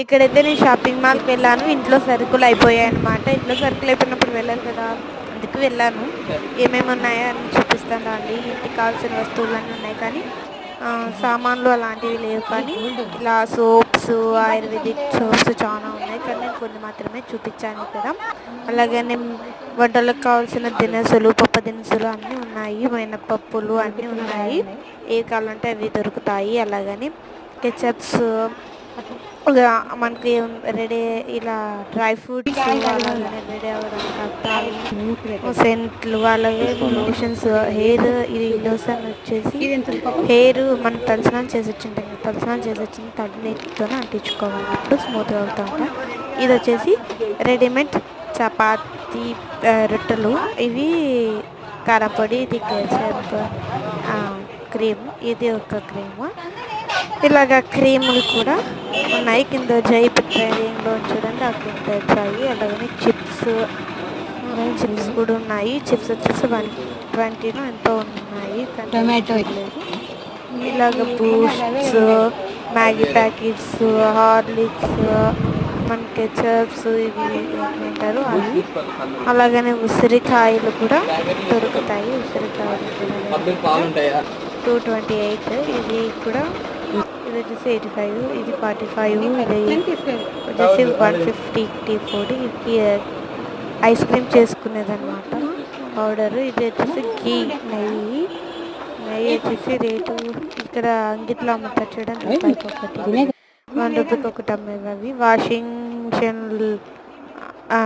ఇక్కడైతే నేను షాపింగ్ మాల్కి వెళ్ళాను. ఇంట్లో సరుకులు అయిపోయాయి అనమాట. ఇంట్లో సరుకులు అయిపోయినప్పుడు వెళ్ళాలి కదా, అందుకు వెళ్ళాను. ఏమేమి ఉన్నాయో అన్నీ చూపిస్తాను అండి. ఇంటికి కావాల్సిన వస్తువులన్నీ ఉన్నాయి కానీ సామాన్లు అలాంటివి లేవు. కానీ ఇలా సోప్స్, ఆయుర్వేదిక్ సోప్స్ చాలా ఉన్నాయి కానీ నేను కొన్ని మాత్రమే చూపించాను ఇక్కడ. అలాగనే వంటలకు కావాల్సిన దినుసులు, పప్పు దినుసులు అన్నీ ఉన్నాయి. మినపప్పులు అన్నీ ఉన్నాయి. ఏవి కావాలంటే అవి దొరుకుతాయి. అలాగని కెచప్స్, మనకి రెడీ ఇలా డ్రై ఫ్రూట్స్, అలాగనే రెడీ అవ్వడానికి అత్తాలు, సెంట్లు, అలాగే లోషన్స్, హెయిర్ ఇది లోషన్ వచ్చేసి హెయిర్ మనం తలస్నానం చేసి వచ్చింటాం కదా, తలస్నానం చేసి వచ్చిన తడి నీటితోనే అంటించుకోవాలి, అప్పుడు స్మూత్గా అవుతూ ఉంటాయి. ఇది వచ్చేసి రెడీమేడ్ చపాతీ రొట్టెలు, ఇవి కారపొడి, ఇది కేచప్, క్రీమ్, ఇది ఒక క్రీమ్. ఇలాగ క్రీములు కూడా ఉన్నాయి. కింద జై ట్రైనింగ్లో చూడండి, ఆ కింద జై. అలాగనే చిప్స్ కూడా ఉన్నాయి. చిప్స్ వచ్చేసి 120 ఎంతో ఉన్నాయి కానీ టొమాటో లేదు. ఇలాగ బూస్ట్స్, మ్యాగీ ప్యాకెట్స్, హార్లిక్స్, మన కెచప్స్, ఇవి ఏంటంటారు అవి. అలాగనే ఉసిరికాయలు కూడా దొరుకుతాయి. ఉసిరికాయలు కూడా 228. ఇది కూడా, ఇది వచ్చేసి 85, ఇది 45, ఇది వచ్చేసి 150 ఇది ఐస్ క్రీమ్ చేసుకునేది అనమాట పౌడరు. ఇది వచ్చేసి గీ, నెయ్యి వచ్చేసి రేటు ఇక్కడ అంగిట్లో అమ్ముతారు చూడండి, రూపాయికి ఒకటి, 1 రూపీకి ఒకటి అమ్మేవి. అవి వాషింగ్ మిషన్